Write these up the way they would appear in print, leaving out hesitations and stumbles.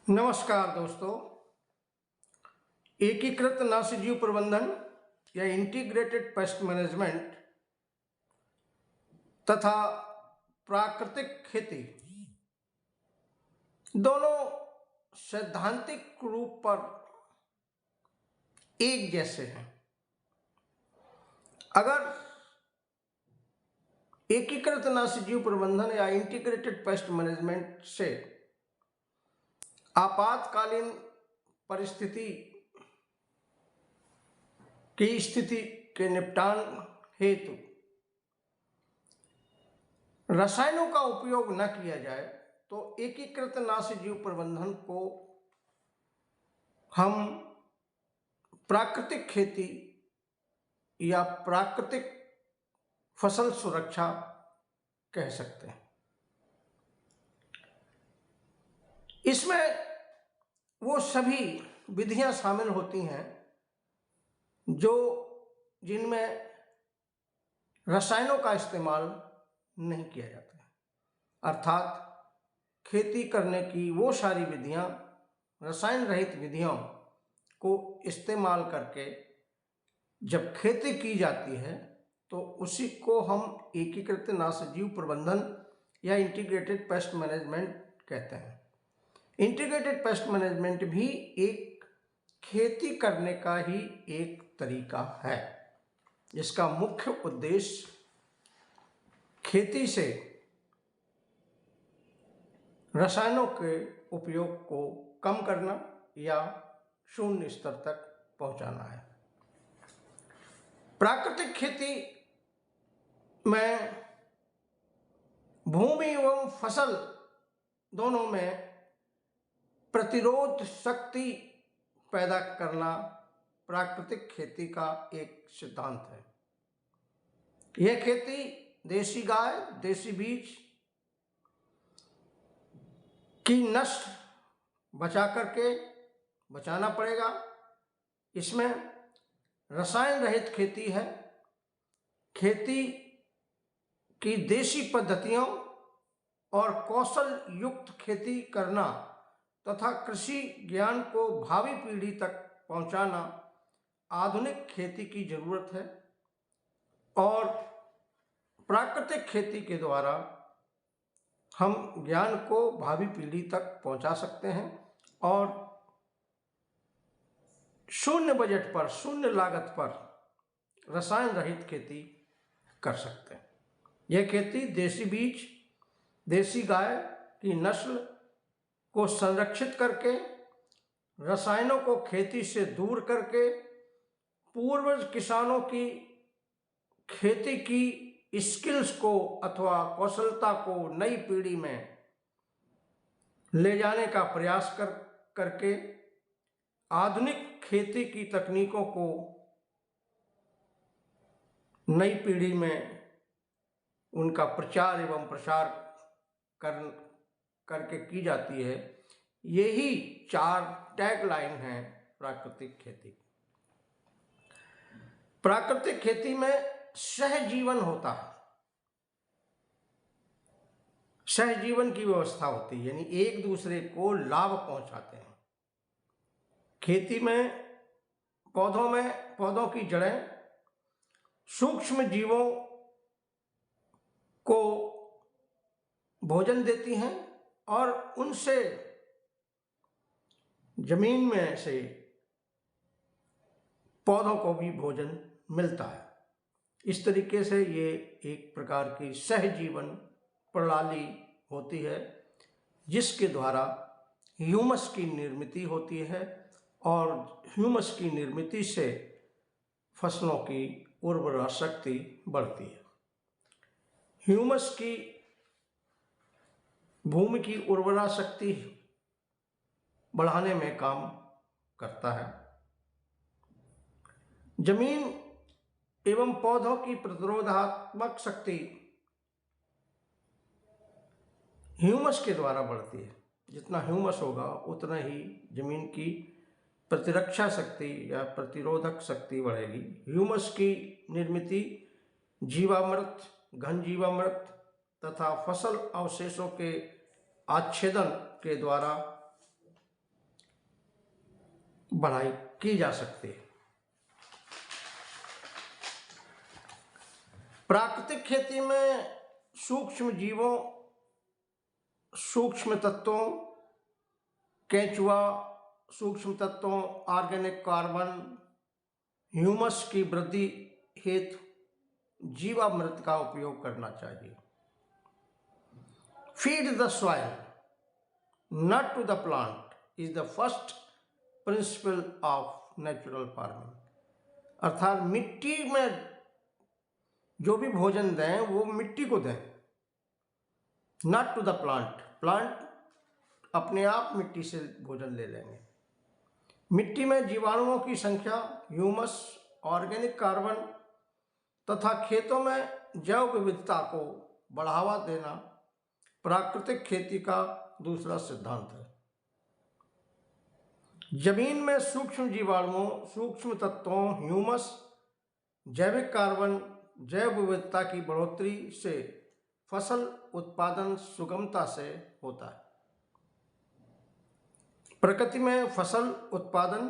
नमस्कार दोस्तों। एकीकृत नाशीजीव प्रबंधन या इंटीग्रेटेड पेस्ट मैनेजमेंट तथा प्राकृतिक खेती दोनों सैद्धांतिक रूप पर एक जैसे हैं। अगर एकीकृत नाशीजीव प्रबंधन या इंटीग्रेटेड पेस्ट मैनेजमेंट से आपातकालीन परिस्थिति की स्थिति के निपटान हेतु रसायनों का उपयोग न किया जाए तो एकीकृत नाशीजीव प्रबंधन को हम प्राकृतिक खेती या प्राकृतिक फसल सुरक्षा कह सकते हैं। इसमें वो सभी विधियां शामिल होती हैं जिनमें रसायनों का इस्तेमाल नहीं किया जाता है, अर्थात खेती करने की वो सारी विधियां रसायन रहित विधियों को इस्तेमाल करके जब खेती की जाती है तो उसी को हम एकीकृत नाशीजीव प्रबंधन या इंटीग्रेटेड पेस्ट मैनेजमेंट कहते हैं। इंटीग्रेटेड पेस्ट मैनेजमेंट भी एक खेती करने का ही एक तरीका है, जिसका मुख्य उद्देश्य खेती से रसायनों के उपयोग को कम करना या शून्य स्तर तक पहुंचाना है। प्राकृतिक खेती में भूमि एवं फसल दोनों में प्रतिरोध शक्ति पैदा करना प्राकृतिक खेती का एक सिद्धांत है। यह खेती देसी गाय, देसी बीज की नस्ल बचाना पड़ेगा। इसमें रसायन रहित खेती है। खेती की देशी पद्धतियों और कौशल युक्त खेती करना तथा कृषि ज्ञान को भावी पीढ़ी तक पहुंचाना आधुनिक खेती की जरूरत है और प्राकृतिक खेती के द्वारा हम ज्ञान को भावी पीढ़ी तक पहुंचा सकते हैं और शून्य बजट पर, शून्य लागत पर रसायन रहित खेती कर सकते हैं। यह खेती देसी बीज, देसी गाय की नस्ल को संरक्षित करके, रसायनों को खेती से दूर करके, पूर्वज किसानों की खेती की स्किल्स को अथवा कौशलता को नई पीढ़ी में ले जाने का प्रयास करके आधुनिक खेती की तकनीकों को नई पीढ़ी में उनका प्रचार एवं प्रसार करके की जाती है। यही 4 टैगलाइन हैं प्राकृतिक खेती। प्राकृतिक खेती में सहजीवन होता है, सहजीवन की व्यवस्था होती है, यानी एक दूसरे को लाभ पहुंचाते हैं। खेती में पौधों की जड़ें सूक्ष्म जीवों को भोजन देती हैं और उनसे जमीन में से पौधों को भी भोजन मिलता है। इस तरीके से ये एक प्रकार की सहजीवन प्रणाली होती है जिसके द्वारा ह्यूमस की निर्मित होती है और ह्यूमस की निर्मित से फसलों की उर्वरा शक्ति बढ़ती है। ह्यूमस की भूमि की उर्वरा शक्ति बढ़ाने में काम करता है। जमीन एवं पौधों की प्रतिरोधात्मक शक्ति ह्यूमस के द्वारा बढ़ती है। जितना ह्यूमस होगा उतना ही जमीन की प्रतिरक्षा शक्ति या प्रतिरोधक शक्ति बढ़ेगी। ह्यूमस की निर्मित जीवामृत, घन जीवामृत तथा फसल अवशेषों के आच्छेदन के द्वारा बढ़ाई की जा सकती है। प्राकृतिक खेती में सूक्ष्म जीवों, सूक्ष्म तत्वों, केंचुआ, सूक्ष्म तत्वों, ऑर्गेनिक कार्बन, ह्यूमस की वृद्धि हेतु जीवामृत का उपयोग करना चाहिए। Feed the soil not to the plant is the first principle of natural farming. अर्थात मिट्टी में जो भी भोजन दें वो मिट्टी को दें, not to the plant. Plant अपने आप मिट्टी से भोजन ले लेंगे। मिट्टी में जीवाणुओं की संख्या, ह्यूमस, ऑर्गेनिक कार्बन तथा खेतों में जैव विविधता को बढ़ावा देना प्राकृतिक खेती का दूसरा सिद्धांत है। जमीन में सूक्ष्म जीवाणुओं, सूक्ष्म तत्वों, ह्यूमस, जैविक कार्बन, जैव विविधता की बढ़ोतरी से फसल उत्पादन सुगमता से होता है। प्रकृति में फसल उत्पादन,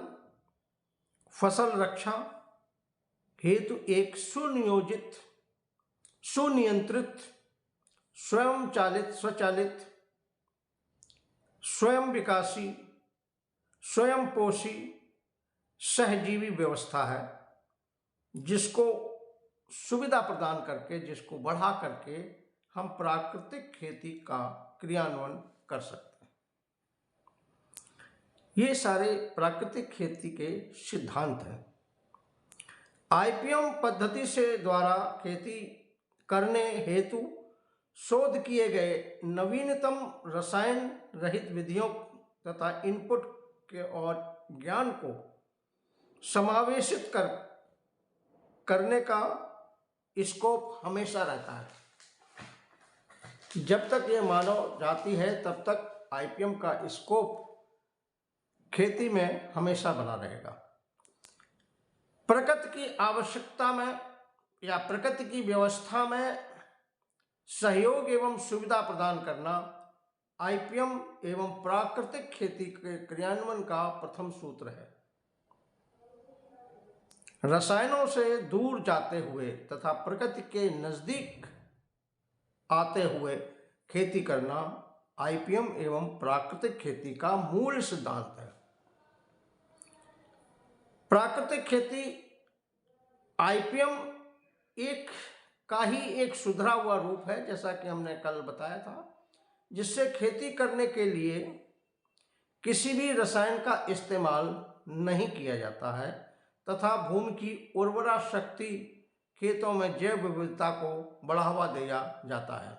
फसल रक्षा हेतु एक सुनियोजित, सुनियंत्रित, स्वचालित, स्वयं विकासी, स्वयं पोषी, सहजीवी व्यवस्था है, जिसको सुविधा प्रदान करके, जिसको बढ़ा करके हम प्राकृतिक खेती का क्रियान्वयन कर सकते हैं। ये सारे प्राकृतिक खेती के सिद्धांत हैं। आईपीएम पद्धति से द्वारा खेती करने हेतु शोध किए गए नवीनतम रसायन रहित विधियों तथा इनपुट के और ज्ञान को समावेशित करने का स्कोप हमेशा रहता है। जब तक ये मानव जाति है तब तक आईपीएम का स्कोप खेती में हमेशा बना रहेगा। प्रकृति की आवश्यकता में या प्रकृति की व्यवस्था में सहयोग एवं सुविधा प्रदान करना आईपीएम एवं प्राकृतिक खेती के क्रियान्वयन का प्रथम सूत्र है। रसायनों से दूर जाते हुए तथा प्रकृति के नजदीक आते हुए खेती करना आईपीएम एवं प्राकृतिक खेती का मूल सिद्धांत है। प्राकृतिक खेती आईपीएम का ही एक सुधरा हुआ रूप है, जैसा कि हमने कल बताया था, जिससे खेती करने के लिए किसी भी रसायन का इस्तेमाल नहीं किया जाता है तथा भूमि की उर्वरा शक्ति, खेतों में जैव विविधता को बढ़ावा दिया जाता है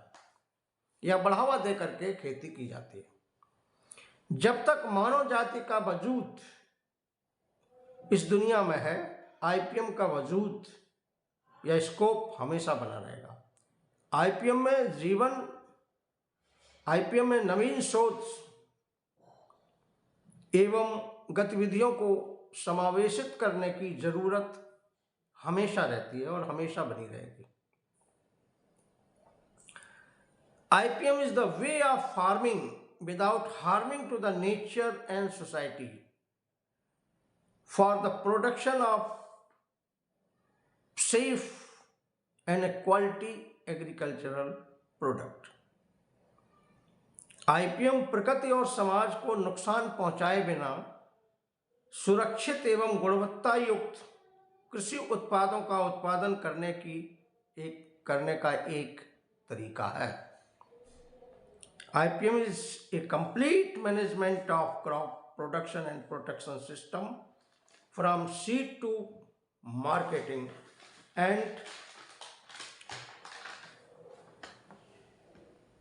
या बढ़ावा दे करके खेती की जाती है। जब तक मानव जाति का वजूद इस दुनिया में है, आईपीएम का वजूद या स्कोप हमेशा बना रहेगा। आईपीएम में नवीन शोध एवं गतिविधियों को समावेशित करने की जरूरत हमेशा रहती है और हमेशा बनी रहेगी। IPM is the way of farming without harming to the nature and society for the production of safe and a quality agricultural product। IPM प्रकृति और समाज को नुकसान पहुंचाए बिना सुरक्षित एवं गुणवत्ता युक्त कृषि उत्पादों का उत्पादन करने का एक तरीका है। IPM is a complete management of crop production and protection system from seed to marketing and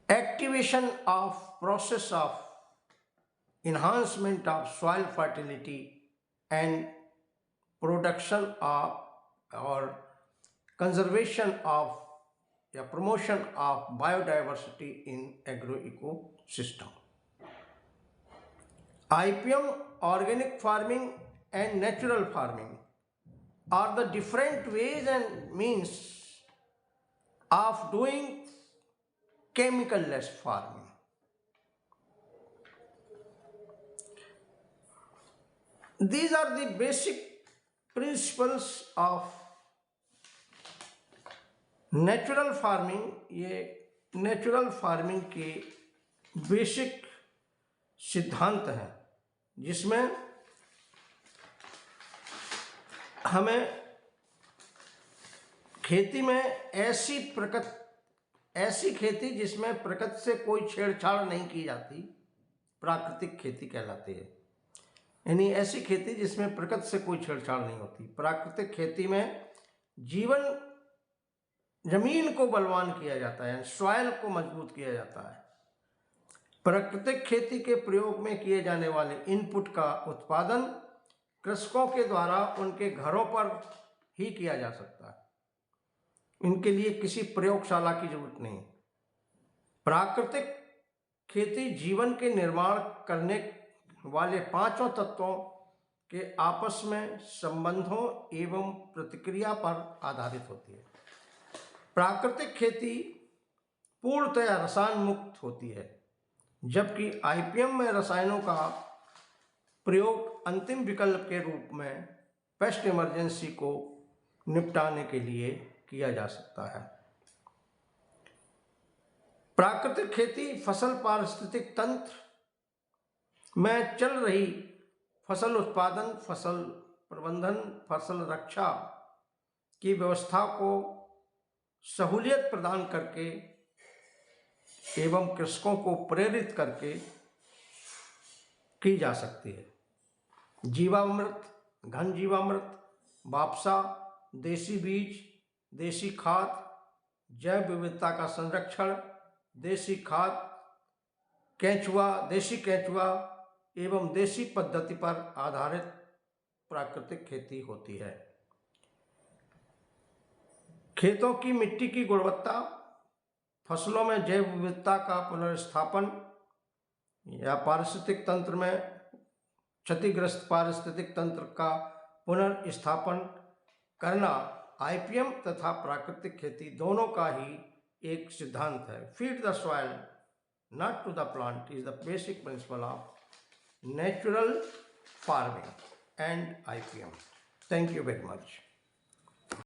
activation of process of enhancement of soil fertility and production of or conservation of या promotion of biodiversity in agro-ecosystem। IPM, organic farming and natural farming are the different ways and means of doing chemical-less farming। These are the basic principles of natural farming. ये natural farming के basic सिद्धांत हैं जिसमें हमें खेती में ऐसी खेती जिसमें प्रकृति से कोई छेड़छाड़ नहीं की जाती प्राकृतिक खेती कहलाती है। यानी ऐसी खेती जिसमें प्रकृति से कोई छेड़छाड़ नहीं होती। प्राकृतिक खेती में जमीन को बलवान किया जाता है, सॉइल को मजबूत किया जाता है। प्राकृतिक खेती के प्रयोग में किए जाने वाले इनपुट का उत्पादन कृषकों के द्वारा उनके घरों पर ही किया जा सकता है। इनके लिए किसी प्रयोगशाला की जरूरत नहीं। प्राकृतिक खेती जीवन के निर्माण करने वाले पांचों तत्वों के आपस में संबंधों एवं प्रतिक्रिया पर आधारित होती है। प्राकृतिक खेती पूर्णतया रसायन मुक्त होती है, जबकि आईपीएम में रसायनों का प्रयोग अंतिम विकल्प के रूप में पेस्ट इमरजेंसी को निपटाने के लिए किया जा सकता है। प्राकृतिक खेती फसल पारिस्थितिक तंत्र में चल रही फसल उत्पादन, फसल प्रबंधन, फसल रक्षा की व्यवस्था को सहूलियत प्रदान करके एवं कृषकों को प्रेरित करके की जा सकती है। जीवामृत, घन जीवामृत, वापसा, देसी बीज, देसी खाद, जैव विविधता का संरक्षण, देसी खाद, देसी केंचुआ एवं देसी पद्धति पर आधारित प्राकृतिक खेती होती है। खेतों की मिट्टी की गुणवत्ता, फसलों में जैव विविधता का पुनर्स्थापन या पारिस्थितिक तंत्र में क्षतिग्रस्त पारिस्थितिक तंत्र का पुनर्स्थापन करना आईपीएम तथा प्राकृतिक खेती दोनों का ही एक सिद्धांत है। Feed the soil not to the plant is the basic principle of natural farming and IPM. Thank you very much.